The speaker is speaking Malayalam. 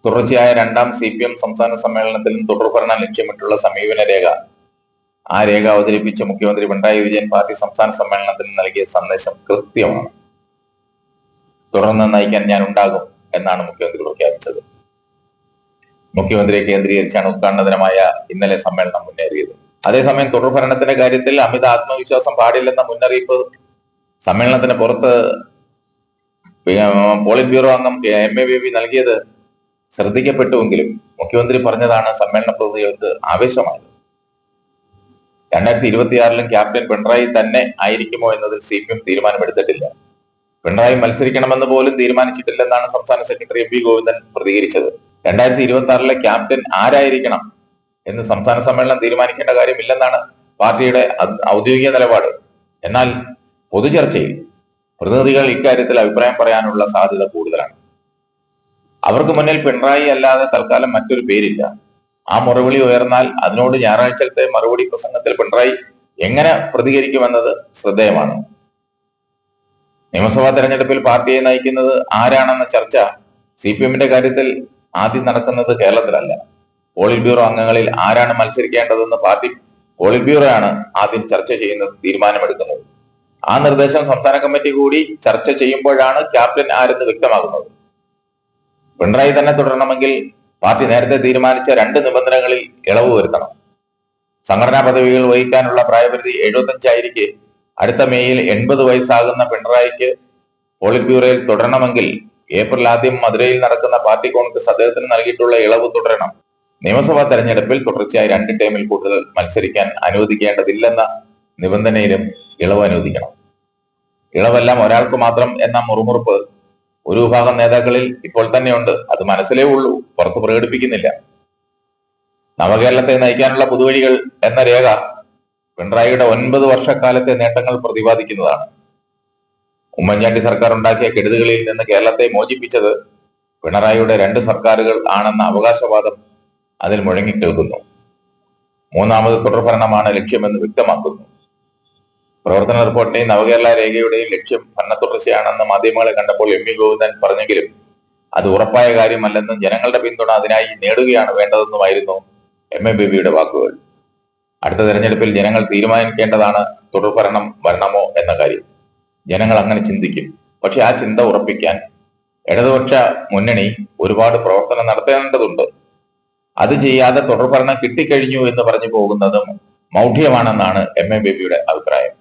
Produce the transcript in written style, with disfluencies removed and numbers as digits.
തുടർച്ചയായ രണ്ടാം CPM സംസ്ഥാന സമ്മേളനത്തിലും തുടർഭരണം ലക്ഷ്യമിട്ടുള്ള സമീപന രേഖ ആ രേഖ അവതരിപ്പിച്ച മുഖ്യമന്ത്രി പിണറായി വിജയൻ പാർട്ടി സംസ്ഥാന സമ്മേളനത്തിൽ നൽകിയ സന്ദേശം കൃത്യമാണ്. തുടർന്ന് നയിക്കാൻ ഞാൻ ഉണ്ടാകും എന്നാണ് മുഖ്യമന്ത്രി പ്രഖ്യാപിച്ചത്. മുഖ്യമന്ത്രിയെ കേന്ദ്രീകരിച്ചാണ് ഉദ്ഘാടന ദിനമായ ഇന്നലെ സമ്മേളനം മുന്നേറിയത്. അതേസമയം തുടർഭരണത്തിന്റെ കാര്യത്തിൽ അമിത ആത്മവിശ്വാസം പാടില്ലെന്ന മുന്നറിയിപ്പ് സമ്മേളനത്തിന് പുറത്ത് പോളിറ്റ് ബ്യൂറോ അംഗം MA ബേബി നൽകിയത് ശ്രദ്ധിക്കപ്പെട്ടുവെങ്കിലും മുഖ്യമന്ത്രി പറഞ്ഞതാണ് സമ്മേളന പ്രതിനിധികൾക്ക് ആവേശമായത്. 2026 ക്യാപ്റ്റൻ പിണറായി തന്നെ ആയിരിക്കുമോ എന്നതിൽ CPM തീരുമാനമെടുത്തിട്ടില്ല. പിണറായി മത്സരിക്കണമെന്ന് പോലും തീരുമാനിച്ചിട്ടില്ലെന്നാണ് സംസ്ഥാന സെക്രട്ടറി MP ഗോവിന്ദൻ പ്രതികരിച്ചത്. 2026 ക്യാപ്റ്റൻ ആരായിരിക്കണം എന്ന് സംസ്ഥാന സമ്മേളനം തീരുമാനിക്കേണ്ട കാര്യമില്ലെന്നാണ് പാർട്ടിയുടെ ഔദ്യോഗിക നിലപാട്. എന്നാൽ പൊതുചർച്ചയിൽ പ്രതിനിധികൾ ഇക്കാര്യത്തിൽ അഭിപ്രായം പറയാനുള്ള സാധ്യത കൂടുതലാണ്. അവർക്ക് മുന്നിൽ പിണറായി അല്ലാതെ തൽക്കാലം മറ്റൊരു പേരില്ല. ആ മുറവിളി ഉയർന്നാൽ അതിനോട് ഞായറാഴ്ചത്തെ മറുപടി പ്രസംഗത്തിൽ പിണറായി എങ്ങനെ പ്രതികരിക്കുമെന്നത് ശ്രദ്ധേയമാണ്. നിയമസഭാ തെരഞ്ഞെടുപ്പിൽ പാർട്ടിയെ നയിക്കുന്നത് ആരാണെന്ന ചർച്ച CPMന്റെ കാര്യത്തിൽ ആദ്യം നടക്കുന്നത് കേരളത്തിലല്ല. പോളിറ്റ് ബ്യൂറോ അംഗങ്ങളിൽ ആരാണ് മത്സരിക്കേണ്ടതെന്ന് പാർട്ടി പോളിറ്റ് ബ്യൂറോ ആണ് ആദ്യം ചർച്ച ചെയ്യുന്നത്, തീരുമാനമെടുക്കുന്നത്. ആ നിർദ്ദേശം സംസ്ഥാന കമ്മിറ്റി കൂടി ചർച്ച ചെയ്യുമ്പോഴാണ് ക്യാപ്റ്റൻ ആരെന്ന് വ്യക്തമാകുന്നത്. പിണറായി തന്നെ തുടരണമെങ്കിൽ പാർട്ടി നേരത്തെ തീരുമാനിച്ച 2 നിബന്ധനകളിൽ ഇളവ് വരുത്തണം. സംഘടനാ പദവികൾ വഹിക്കാനുള്ള പ്രായപരിധി 75 ആയിരിക്കെ അടുത്ത മേയിൽ 80 വയസ്സാകുന്ന പിണറായിക്ക് പോളിറ്റ് ബ്യൂറോയിൽ തുടരണമെങ്കിൽ ഏപ്രിൽ ആദ്യം മധുരയിൽ നടക്കുന്ന പാർട്ടി കോൺഗ്രസ് അദ്ദേഹത്തിന് നൽകിയിട്ടുള്ള ഇളവ് തുടരണം. നിയമസഭാ തെരഞ്ഞെടുപ്പിൽ തുടർച്ചയായി 2 ടേമിൽ കൂടുതൽ മത്സരിക്കാൻ അനുവദിക്കേണ്ടതില്ലെന്ന നിബന്ധനയിലും ഇളവ് അനുവദിക്കണം. ഇളവെല്ലാം ഒരാൾക്ക് മാത്രം എന്ന മുറുമുറുപ്പ് ഒരു വിഭാഗം നേതാക്കളിൽ ഇപ്പോൾ തന്നെയുണ്ട്. അത് മനസ്സിലേ ഉള്ളൂ, പുറത്ത് പ്രകടിപ്പിക്കുന്നില്ല. നവകേരളത്തെ നയിക്കാനുള്ള പുതുവഴികൾ എന്ന രേഖ പിണറായിയുടെ 9 വർഷക്കാലത്തെ നേട്ടങ്ങൾ പ്രതിപാദിക്കുന്നതാണ്. ഉമ്മൻചാണ്ടി സർക്കാർ ഉണ്ടാക്കിയ കെടുതികളിൽ നിന്ന് കേരളത്തെ മോചിപ്പിച്ചത് പിണറായിയുടെ 2 സർക്കാരുകൾ ആണെന്ന അവകാശവാദം അതിൽ മുഴങ്ങിക്കേൾക്കുന്നു. 3ാമത് തുടർഭരണമാണ് ലക്ഷ്യമെന്ന് വ്യക്തമാക്കുന്നു. പ്രവർത്തന റിപ്പോർട്ടിന്റെയും നവകേരള രേഖയുടെയും ലക്ഷ്യം ഭരണ തുടർച്ചയാണെന്ന് മാധ്യമങ്ങളെ കണ്ടപ്പോൾ MP ഗോവിന്ദൻ പറഞ്ഞെങ്കിലും അത് ഉറപ്പായ കാര്യമല്ലെന്നും ജനങ്ങളുടെ പിന്തുണ അതിനായി നേടുകയാണ് വേണ്ടതെന്നുമായിരുന്നു MA ബേബിയുടെ വാക്കുകൾ. അടുത്ത തെരഞ്ഞെടുപ്പിൽ ജനങ്ങൾ തീരുമാനിക്കേണ്ടതാണ് തുടർഭരണം വരണമോ എന്ന കാര്യം. ജനങ്ങൾ അങ്ങനെ ചിന്തിക്കും. പക്ഷെ ആ ചിന്ത ഉറപ്പിക്കാൻ ഇടതുപക്ഷ മുന്നണി ഒരുപാട് പ്രവർത്തനം നടത്തേണ്ടതുണ്ട്. അത് ചെയ്യാതെ തുടർഭരണം കിട്ടിക്കഴിഞ്ഞു എന്ന് പറഞ്ഞു പോകുന്നതും മൗഢ്യമാണെന്നാണ് MA ബേബിയുടെ അഭിപ്രായം.